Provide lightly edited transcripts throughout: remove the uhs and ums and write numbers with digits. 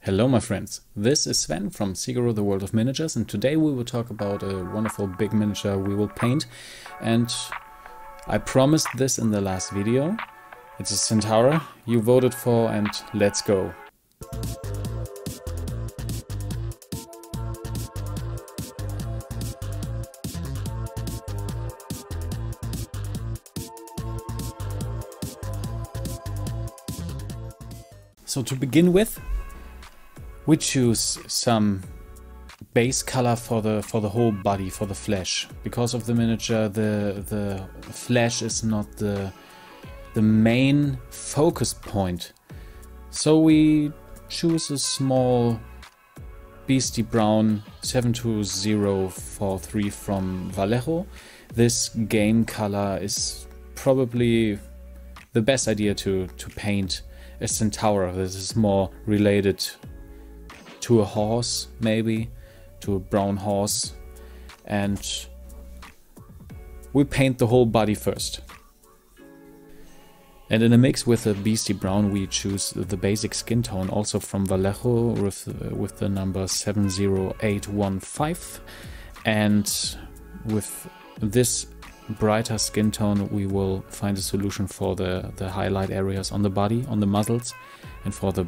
Hello my friends, this is Sven from CENTAURE, the world of miniatures, and today we will talk about a wonderful big miniature we will paint. And I promised this in the last video. It's a Centaur you voted for, and let's go. So to begin with, we choose some base color for the whole body, for the flesh. Because of the miniature, the flesh is not the main focus point. So we choose a small beastie brown 72043 from Vallejo. This game color is probably the best idea to paint a centaur. This is more related to a horse, maybe to a brown horse, and we paint the whole body first. And in a mix with a beastie brown we choose the basic skin tone, also from Vallejo, with the number 70815, and with this brighter skin tone we will find a solution for the highlight areas on the body, on the muzzles, and for the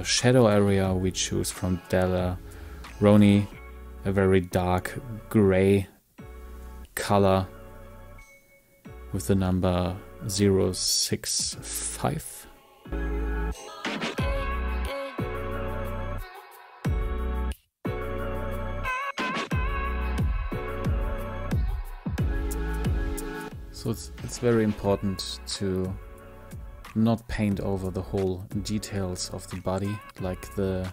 shadow area we choose from Della Roni a very dark gray color with the number 065. So it's very important to not paint over the whole details of the body, like the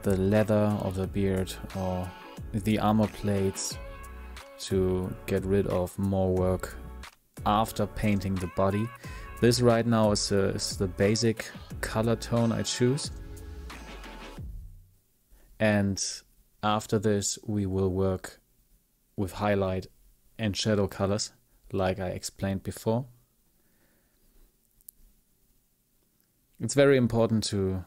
leather of the beard or the armor plates, to get rid of more work after painting the body. This right now is the basic color tone I choose, and after this we will work with highlight and shadow colors, like I explained before. It's very important to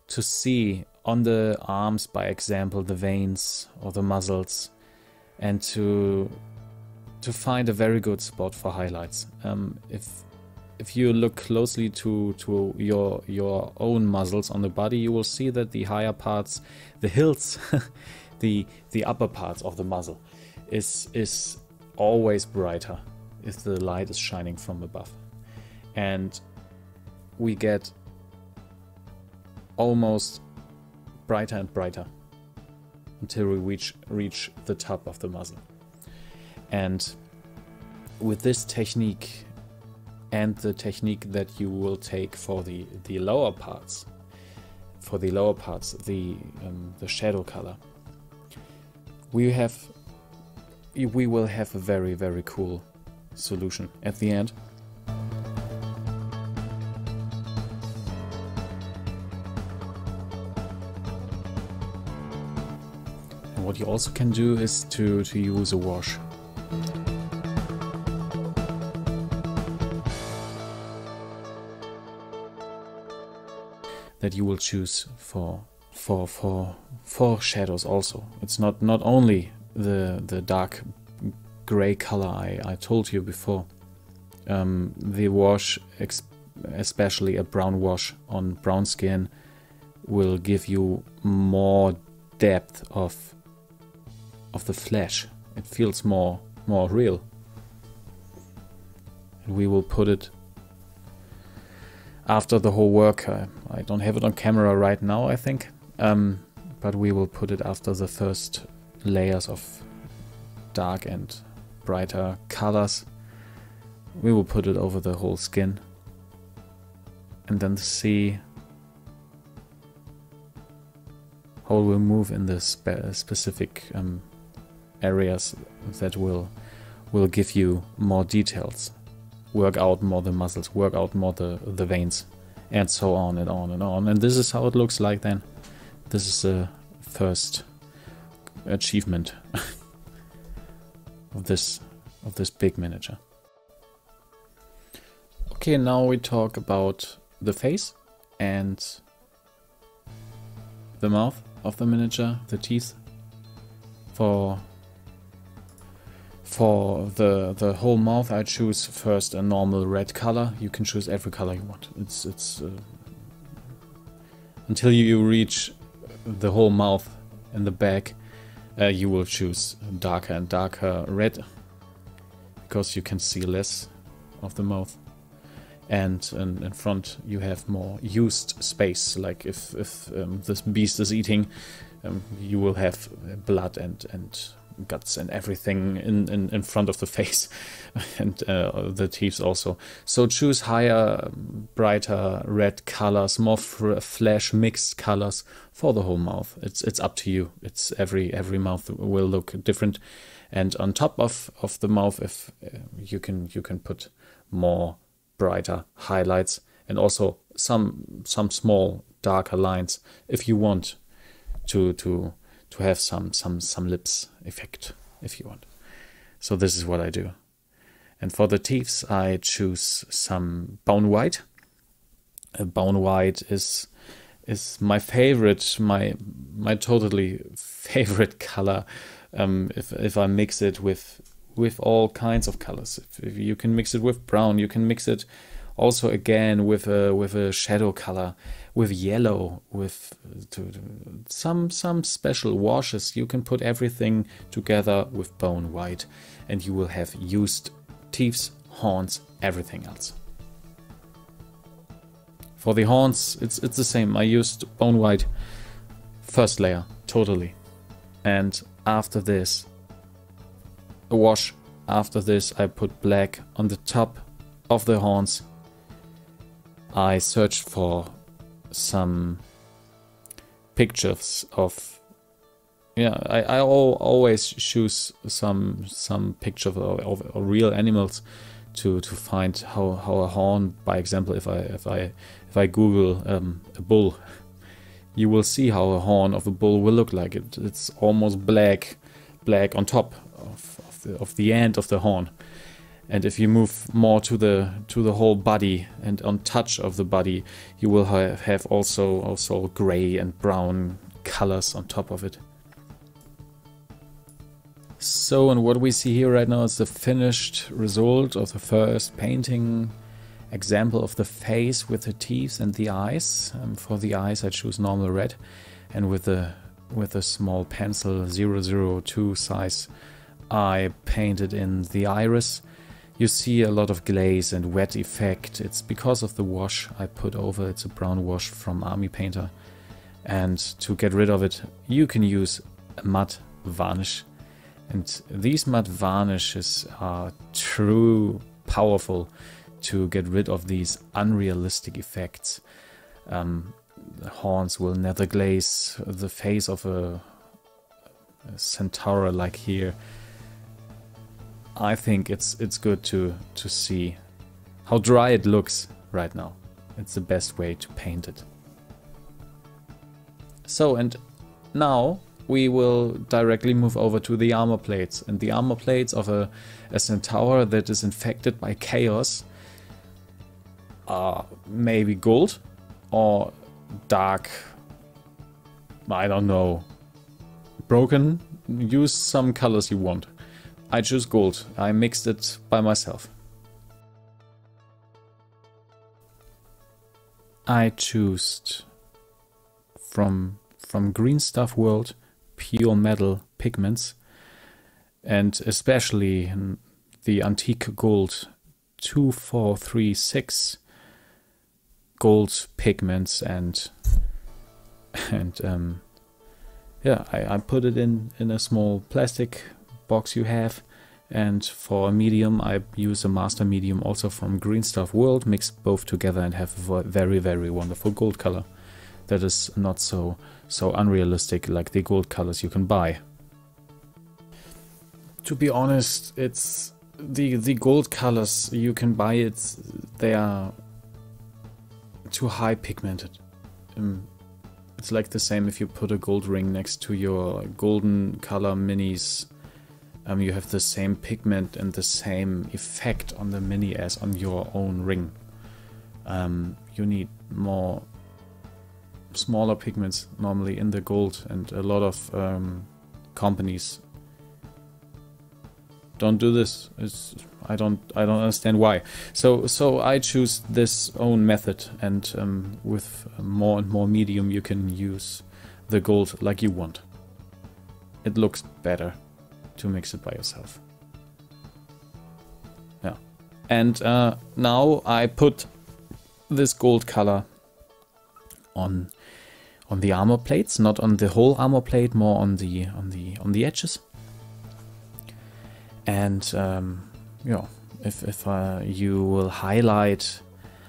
see on the arms, by example, the veins or the muscles, and to find a very good spot for highlights. If you look closely to your own muscles on the body, you will see that the higher parts, the hills, the upper parts of the muzzle is always brighter if the light is shining from above, and we get almost brighter and brighter until we reach the top of the muzzle. And with this technique and the technique that you will take for the lower parts, the shadow color, we will have a very, very cool solution at the end. And what you also can do is to use a wash. That you will choose for shadows also. It's not only the dark gray color I told you before. The wash, especially a brown wash on brown skin, will give you more depth of the flesh. It feels more real. And we will put it after the whole work. I don't have it on camera right now, I think, but we will put it after the first layers of dark and brighter colors. We will put it over the whole skin and then see how it will move in the specific areas that will give you more details, work out more the muscles, work out more the veins, and so on and on and on. And this is how it looks like then. This is the first achievement of this big miniature. Okay, now we talk about the face, and the mouth of the miniature, the teeth. For the whole mouth, I choose first a normal red color. You can choose every color you want. It's until you reach the whole mouth in the back, you will choose darker and darker red, because you can see less of the mouth. And in front you have more used space, like if this beast is eating, you will have blood and guts and everything in front of the face, and the teeth also. So choose higher, brighter red colors, more flesh mixed colors for the whole mouth. It's up to you. It's every mouth will look different, and on top of the mouth, if you can put more brighter highlights, and also some small darker lines if you want to have some lips effect, if you want. So this is what I do. And for the teeth, I choose some bone white. Bone white is my favorite, my totally favorite color. If I mix it with all kinds of colors, if you can mix it with brown, you can mix it also again with a shadow color, with yellow, with some special washes. You can put everything together with bone white, and you will have used teeth, horns, everything else. For the horns, it's the same. I used bone white first layer totally, and after this a wash. After this I put black on the top of the horns. I searched for some pictures of, I always choose some pictures of real animals to find how a horn, by example, if I Google a bull, you will see how a horn of a bull will look like. It's almost black on top of the end of the horn, and if you move more to the whole body and on touch of the body, you will have also gray and brown colors on top of it. So, and what we see here right now is the finished result of the first painting example of the face with the teeth and the eyes. For the eyes I choose normal red, and with a small pencil 002 size I painted in the iris. You see a lot of glaze and wet effect. It's because of the wash I put over. It's a brown wash from Army Painter, and to get rid of it you can use a matte varnish, and these matte varnishes are true powerful to get rid of these unrealistic effects. The horns will never glaze, the face of a centaur like here. I think it's good to see how dry it looks right now. It's the best way to paint it. So, and now we will directly move over to the armor plates. And the armor plates of a centaur that is infected by chaos are maybe gold or dark, I don't know, broken. Use some colors you want. I choose gold. I mixed it by myself. I choose from Green Stuff World pure metal pigments, and especially the antique gold 2436 gold pigments, and yeah, I put it in a small plastic box you have, and for a medium I use a master medium also from Green Stuff World, mix both together and have a very, very wonderful gold color that is not so unrealistic like the gold colors you can buy. To be honest, it's the gold colors you can buy, they are too high pigmented. It's like the same if you put a gold ring next to your golden color minis. You have the same pigment and the same effect on the mini as on your own ring. You need more smaller pigments normally in the gold, and a lot of companies don't do this. I don't understand why. So I choose this own method, and with more and more medium you can use the gold like you want. It looks better to mix it by yourself. Yeah. And now I put this gold color on the armor plates, not on the whole armor plate, more on the edges. And you know, if you will highlight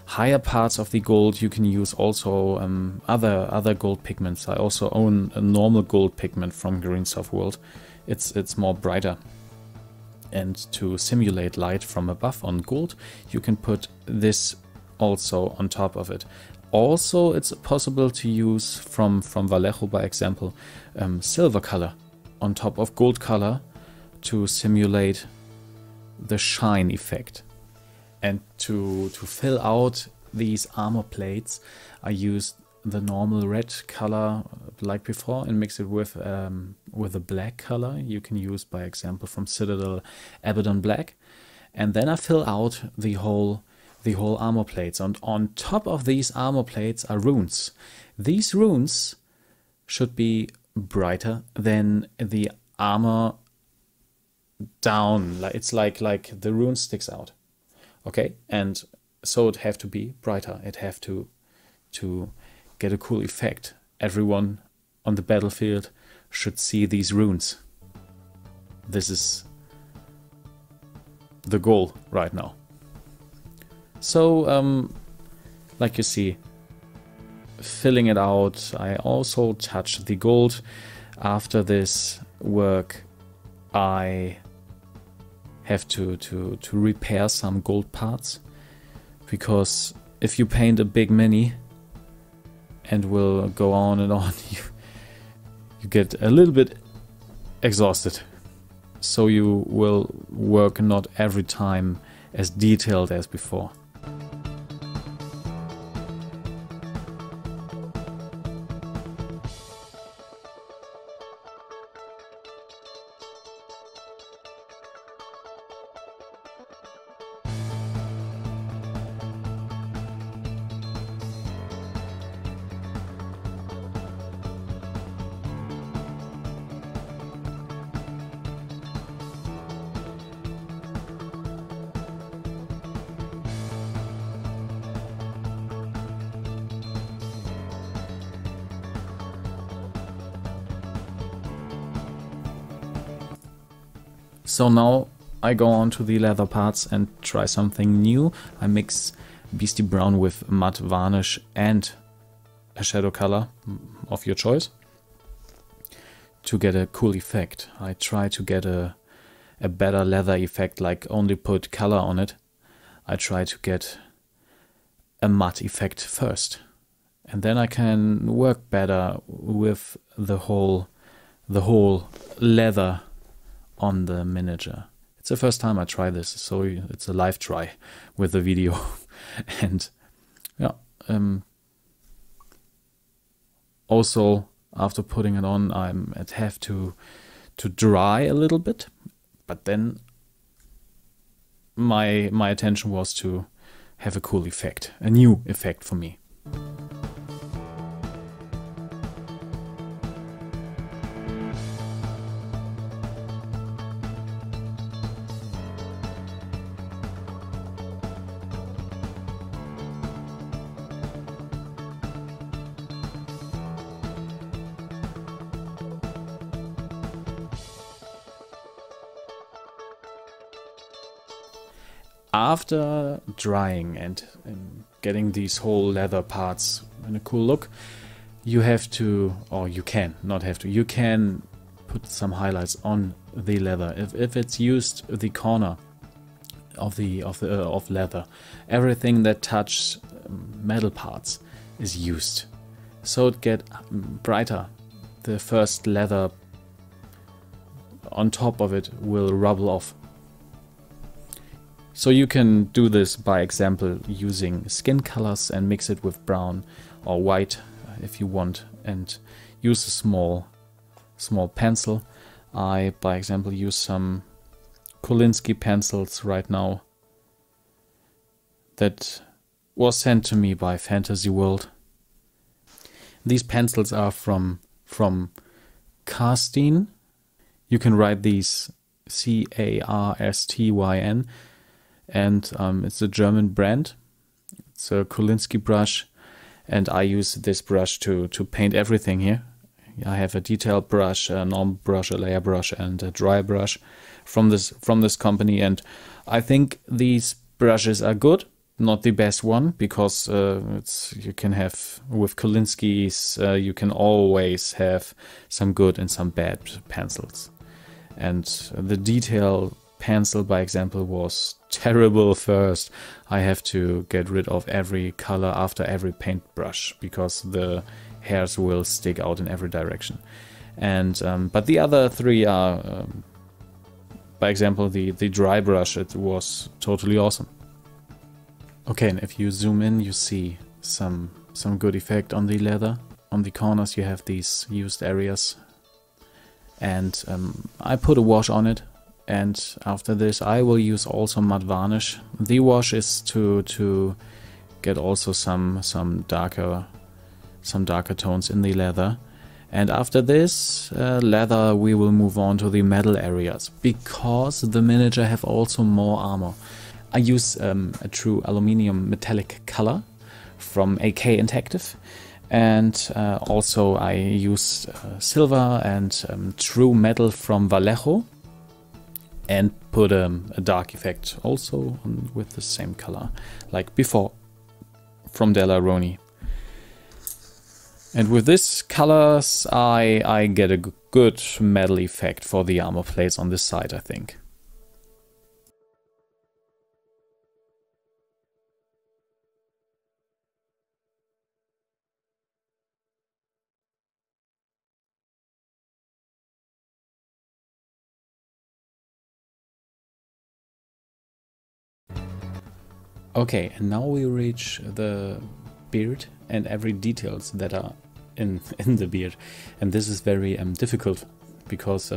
higher parts of the gold, you can use also other gold pigments. I also own a normal gold pigment from Greensoft World. It's more brighter. And to simulate light from above on gold, you can put this also on top of it. Also, it's possible to use from Vallejo, by example, silver color on top of gold color to simulate the shine effect. And to fill out these armor plates, I used the normal red color like before and mix it with a black color. You can use, by example, from Citadel Abaddon Black, and then I fill out the whole armor plates. And on top of these armor plates are runes. These runes should be brighter than the armor down. It's like the rune sticks out. Okay, and so it have to be brighter. It have to get a cool effect. Everyone on the battlefield should see these runes. This is the goal right now. So, like you see, filling it out, I also touch the gold. After this work, I have to repair some gold parts, because if you paint a big mini and will go on and on, you get a little bit exhausted. So you will work not every time as detailed as before. So now I go on to the leather parts and try something new. I mix Beastie Brown with matte varnish and a shadow color of your choice to get a cool effect. I try to get a better leather effect, like only put color on it. I try to get a matte effect first, and then I can work better with the whole leather on the miniature. It's the first time I try this, so it's a live try with the video. And yeah, also after putting it on, I'd have to dry a little bit, but then my attention was to have a cool effect, a new effect for me. After drying and getting these whole leather parts in a cool look, you have to, or you can, not have to, you can put some highlights on the leather. If it's used the corner of leather, everything that touches metal parts is used, so it get brighter. The first leather on top of it will rubble off. So you can do this by example using skin colors and mix it with brown or white if you want, and use a small pencil. I, by example, use some Kolinsky pencils right now that was sent to me by Fantasy World. These pencils are from Carstyn. You can write these Carstyn, and it's a German brand. It's a Kolinsky brush, and I use this brush to paint everything here. I have a detailed brush, a normal brush, a layer brush, and a dry brush from this company, and I think these brushes are good. Not the best one, because you can have, with Kolinsky's, you can always have some good and some bad pencils. And the detail pencil, by example, was terrible first. I have to get rid of every color after every paintbrush, because the hairs will stick out in every direction. And but the other three are, by example, the dry brush. It was totally awesome. Okay, and if you zoom in, you see some good effect on the leather. On the corners you have these used areas, and I put a wash on it. And after this I will use also matte varnish. The wash is to get also some darker tones in the leather. And after this leather, we will move on to the metal areas, because the miniature have also more armor. I use a true aluminium metallic color from AK Interactive, and also I use silver and true metal from Vallejo, and put a dark effect also with the same color like before from Della Roni. And with these colors I get a good metal effect for the armor plates on this side, I think. Okay, and now we reach the beard and every details that are in the beard, and this is very difficult, because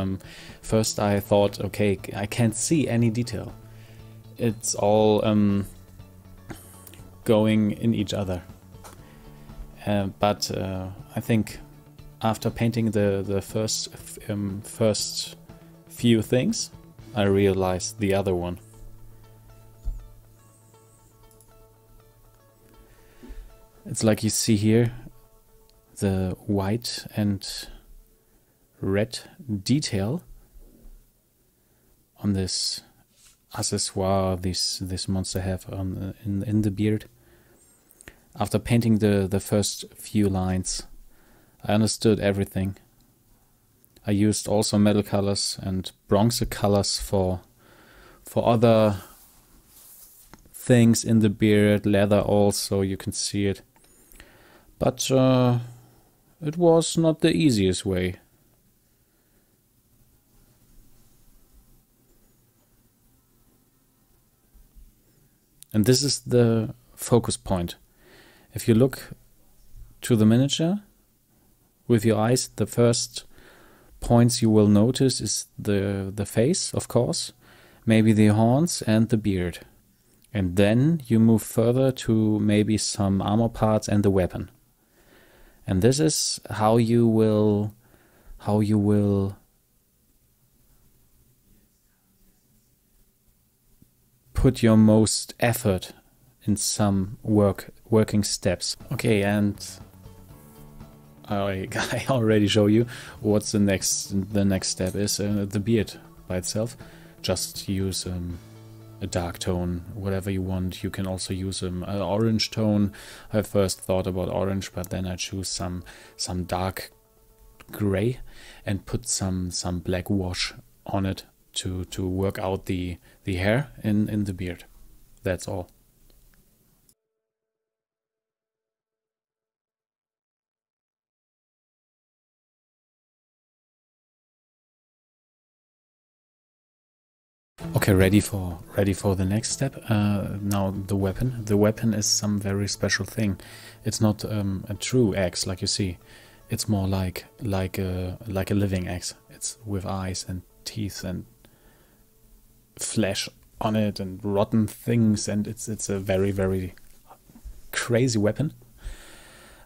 first I thought, okay, I can't see any detail. It's all going in each other. But I think after painting the first few things, I realized the other one. It's like you see here, the white and red detail on this accessoire this monster have in the beard. After painting the first few lines, I understood everything. I used also metal colors and bronze colors for other things in the beard, leather also, you can see it. But it was not the easiest way. And this is the focus point. If you look to the miniature with your eyes, the first points you will notice is the face, of course, maybe the horns and the beard. And then you move further to maybe some armor parts and the weapon. And this is how you will put your most effort in some working steps. Okay, and I already show you what's the next step is. The beard by itself. Just use a dark tone, whatever you want. You can also use an orange tone. I first thought about orange, but then I choose some dark gray and put some black wash on it to work out the hair in the beard. That's all. Okay, ready for the next step. Now the weapon. The weapon is some very special thing. It's not a true axe like you see. It's more like a living axe. It's with eyes and teeth and flesh on it and rotten things, and it's a very crazy weapon.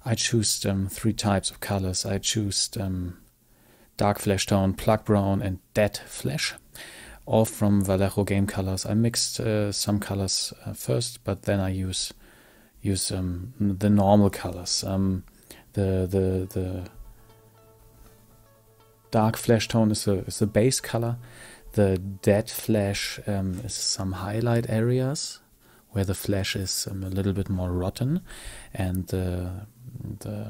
I choose 3 types of colors. I choose dark flesh tone, plug brown, and dead flesh. All from Vallejo Game Colors. I mixed some colors first, but then I use the normal colors. The dark flesh tone is a base color. The dead flesh is some highlight areas where the flesh is a little bit more rotten, and the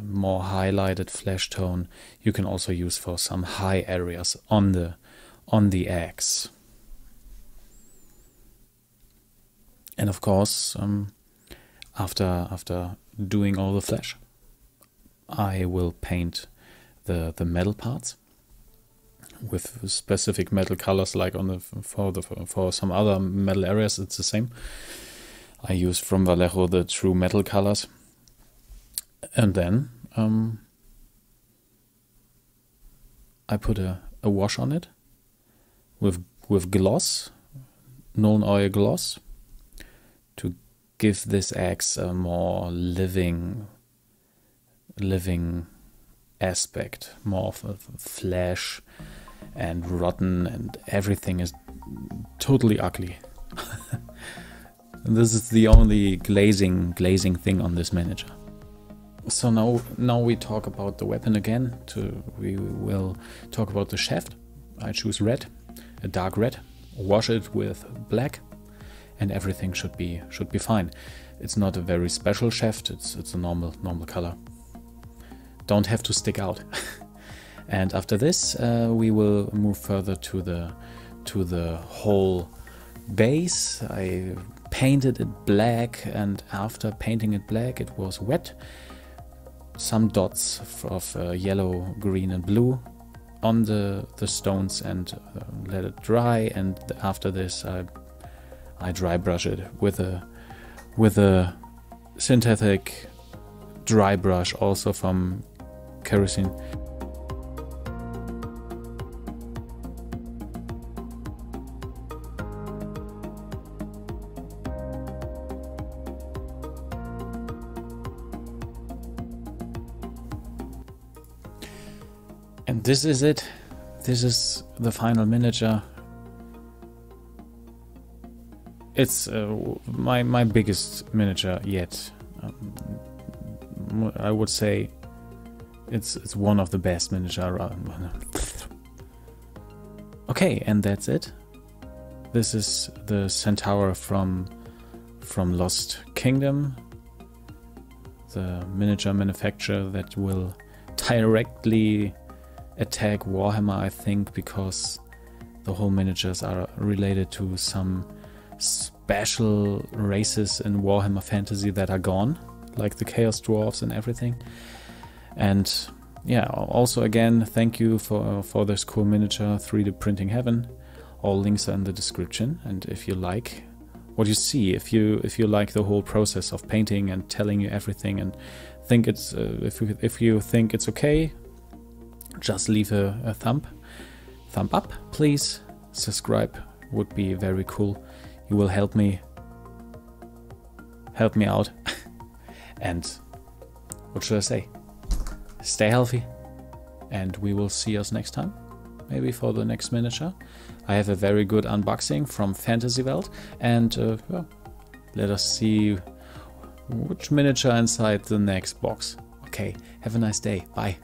more highlighted flesh tone you can also use for some high areas on the axe. And of course, after doing all the flesh, I will paint the metal parts with specific metal colors, like for some other metal areas. It's the same. I use from Vallejo the true metal colors, and then I put a wash on it with gloss, known oil gloss, to give this axe a more living aspect, more of a flesh and rotten, and everything is totally ugly. And this is the only glazing thing on this miniature. So now we talk about the weapon again. We will talk about the shaft. I choose red, a dark red, wash it with black, and everything should be fine. It's not a very special shaft. It's a normal color. Don't have to stick out. And after this, we will move further to the whole base. I painted it black, and after painting it black, it was wet. Some dots of yellow, green, and blue on the stones, and let it dry. And after this, I dry brush it with a synthetic dry brush, also from kerosene. And this is it. This is the final miniature. It's my biggest miniature yet. I would say it's one of the best miniature. Okay, and that's it. This is the Centaur from Lost Kingdom, the miniature manufacturer that will directly attack Warhammer, I think, because the whole miniatures are related to some special races in Warhammer Fantasy that are gone, like the Chaos Dwarfs and everything. And yeah, also again, thank you for this cool miniature, 3D Printing Heaven. All links are in the description, and if you like what you see, if you like the whole process of painting and telling you everything, and think it's if you think it's okay, just leave a thumb up, please. Subscribe would be very cool. You will help me out. And what should I say? Stay healthy, and we will see us next time, maybe for the next miniature. I have a very good unboxing from Fantasy Welt, and well, let us see which miniature inside the next box. Okay, have a nice day. Bye.